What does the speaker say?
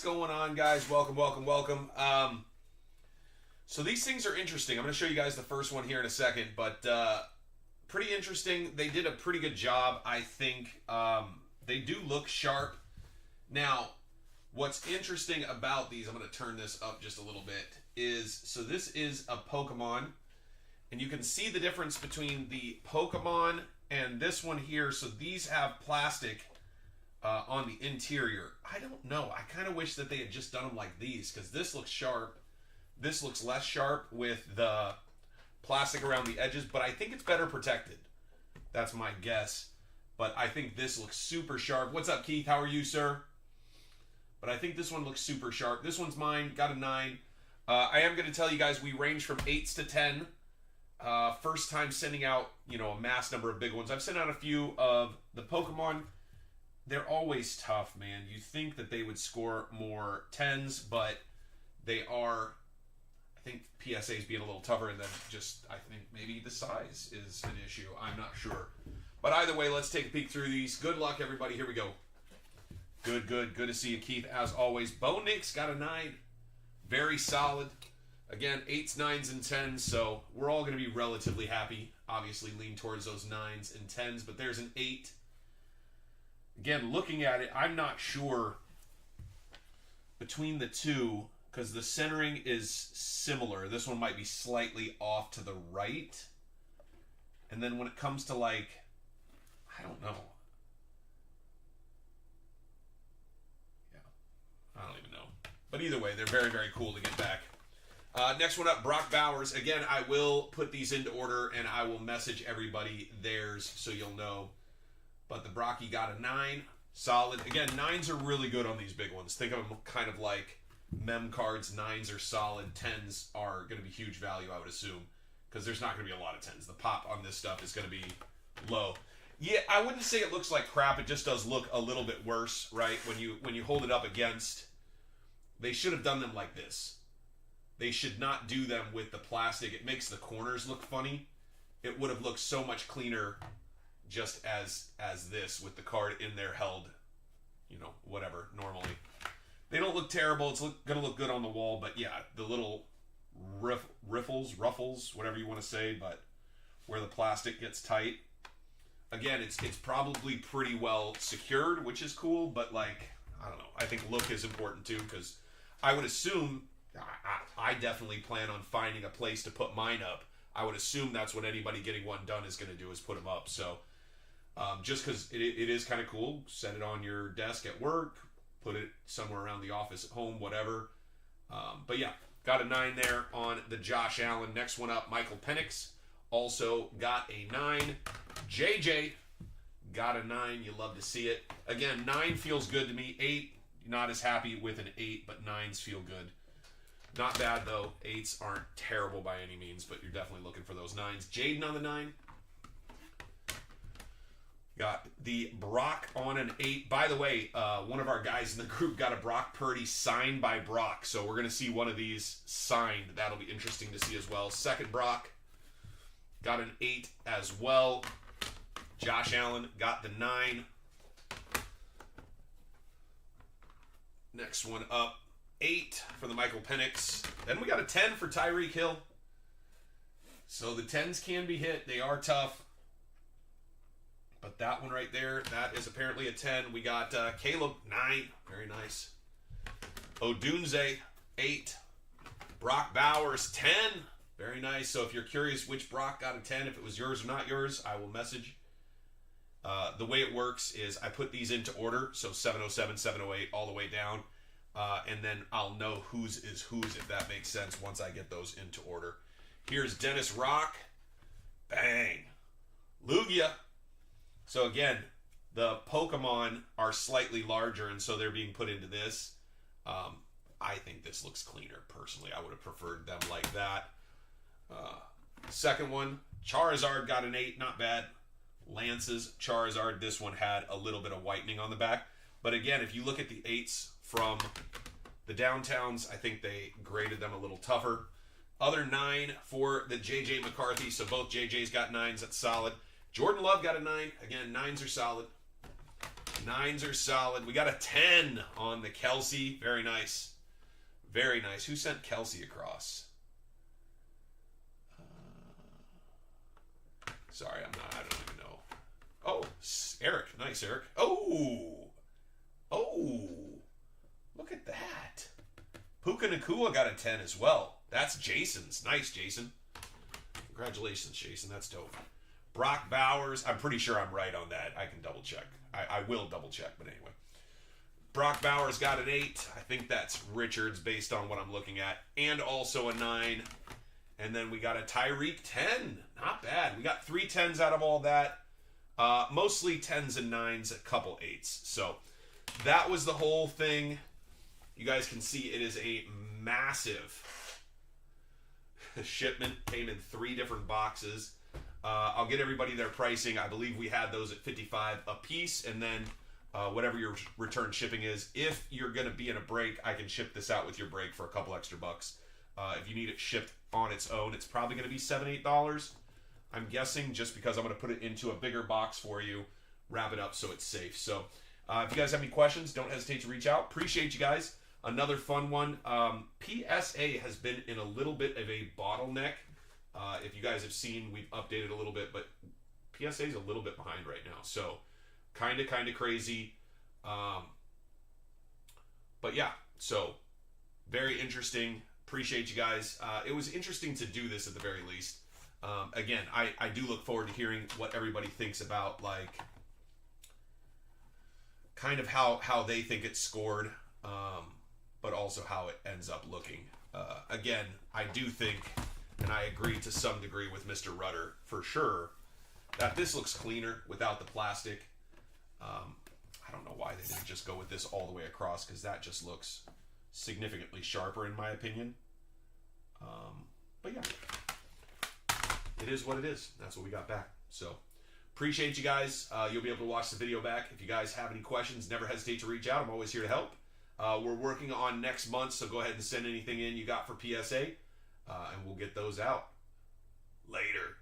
going on, guys? Welcome, welcome, welcome. So these things are interesting. I'm going to show you guys the first one here in a second, but pretty interesting. They did a pretty good job, I think. They do look sharp. Now, what's interesting about these, I'm going to turn this up just a little bit, is, so this is a Pokemon, and you can see the difference between the Pokemon and this one here. So these have plastic on the interior. I don't know. I kind of wish that they had just done them like these, because this looks sharp. This looks less sharp with the plastic around the edges, but I think it's better protected. That's my guess. But I think this looks super sharp. What's up, Keith? How are you, sir? But I think this one looks super sharp. This one's mine. Got a 9. I am going to tell you guys we range from 8s to 10. First time sending out, a mass number of big ones. I've sent out a few of the Pokemon. They're always tough, man. You think that they would score more 10s, but they are, I think PSA is being a little tougher, and then just, I think maybe the size is an issue. I'm not sure. But either way, let's take a peek through these. Good luck, everybody. Here we go. Good to see you, Keith, as always. Bo Nix got a 9. Very solid. Again, 8s, 9s, and 10s, so we're all going to be relatively happy. Obviously, lean towards those 9s and 10s, but there's an 8. Again, looking at it, I'm not sure between the two, because the centering is similar. This one might be slightly off to the right. And then when it comes to, I don't know. Yeah, I don't even know. But either way, they're very, very cool to get back. Next one up, Brock Bowers. Again, I will put these into order, and I will message everybody theirs so you'll know. But the Brocky got a 9. Solid. Again, 9s are really good on these big ones. Think of them kind of like mem cards. 9s are solid. 10s are going to be huge value, I would assume, because there's not going to be a lot of 10s. The pop on this stuff is going to be low. Yeah, I wouldn't say it looks like crap. It just does look a little bit worse, right? When you hold it up against, they should have done them like this. They should not do them with the plastic. It makes the corners look funny. It would have looked so much cleaner just as this, with the card in there held, whatever, normally. They don't look terrible. It's going to look good on the wall, but yeah, the little ruffles, whatever you want to say, but where the plastic gets tight. Again, it's probably pretty well secured, which is cool, but I don't know. I think look is important too, because I would assume, I definitely plan on finding a place to put mine up. I would assume that's what anybody getting one done is going to do, is put them up. So just because it is kind of cool, set it on your desk at work, put it somewhere around the office, at home, whatever. But yeah, got a 9 there on the Josh Allen. Next one up, Michael Penix, also got a 9. JJ got a 9. You love to see it. Again, 9 feels good to me. 8, not as happy with an 8, but 9s feel good. Not bad, though. 8s aren't terrible by any means, but you're definitely looking for those 9s. Jaden on the 9. Got the Brock on an 8. By the way, one of our guys in the group got a Brock Purdy signed by Brock, so we're going to see one of these signed. That'll be interesting to see as well. Second Brock got an 8 as well. Josh Allen got the 9. Next one up, 8 for the Michael Penix. Then we got a 10 for Tyreek Hill. So the 10s can be hit. They are tough. But that one right there, that is apparently a 10. We got Caleb, 9. Very nice. Odunze, 8. Brock Bowers, 10. Very nice. So if you're curious which Brock got a 10, if it was yours or not yours, I will message. The way it works is I put these into order. So 707, 708, all the way down. And then I'll know whose is whose, if that makes sense, once I get those into order. Here's Dennis Rock. Bang. Lugia. So again, the Pokemon are slightly larger, and so they're being put into this. I think this looks cleaner, personally. I would have preferred them like that. Second one, Charizard got an 8. Not bad. Lance's Charizard. This one had a little bit of whitening on the back. But again, if you look at the 8s from the downtowns, I think they graded them a little tougher. Other 9 for the JJ McCarthy. So both JJs got 9s. That's solid. Jordan Love got a 9. Again, 9s are solid. 9s are solid. We got a 10 on the Kelsey. Very nice. Very nice. Who sent Kelsey across? Sorry, I don't even know. Oh, Eric. Nice, Eric. Oh. Look at that. Puka Nakua got a 10 as well. That's Jason's. Nice, Jason. Congratulations, Jason. That's dope. Brock Bowers. I'm pretty sure I'm right on that. I can double check. I will double check, but anyway. Brock Bowers got an 8. I think that's Richards based on what I'm looking at. And also a 9. And then we got a Tyreek 10. Not bad. We got 3 10s out of all that. Mostly 10s and 9s, a couple 8s. So that was the whole thing. You guys can see it is a massive shipment. Came in 3 different boxes. I'll get everybody their pricing. I believe we had those at $55 a piece. And then whatever your return shipping is. If you're going to be in a break, I can ship this out with your break for a couple extra bucks. If you need it shipped on its own, it's probably going to be $7, $8. I'm guessing, just because I'm going to put it into a bigger box for you, wrap it up so it's safe. So if you guys have any questions, don't hesitate to reach out. Appreciate you guys. Another fun one. PSA has been in a little bit of a bottleneck. If you guys have seen, we've updated a little bit, but PSA is a little bit behind right now. So kind of crazy. But yeah, so very interesting. Appreciate you guys. It was interesting to do this at the very least. Again, I do look forward to hearing what everybody thinks about, like, kind of how they think it's scored, but also how it ends up looking. Again, I do think, and I agree to some degree with Mr. Rudder for sure, that this looks cleaner without the plastic. I don't know why they didn't just go with this all the way across, because that just looks significantly sharper in my opinion. But yeah, it is what it is. That's what we got back. So appreciate you guys. You'll be able to watch the video back. If you guys have any questions, never hesitate to reach out. I'm always here to help. We're working on next month, so go ahead and send anything in you got for PSA, and we'll get those out later.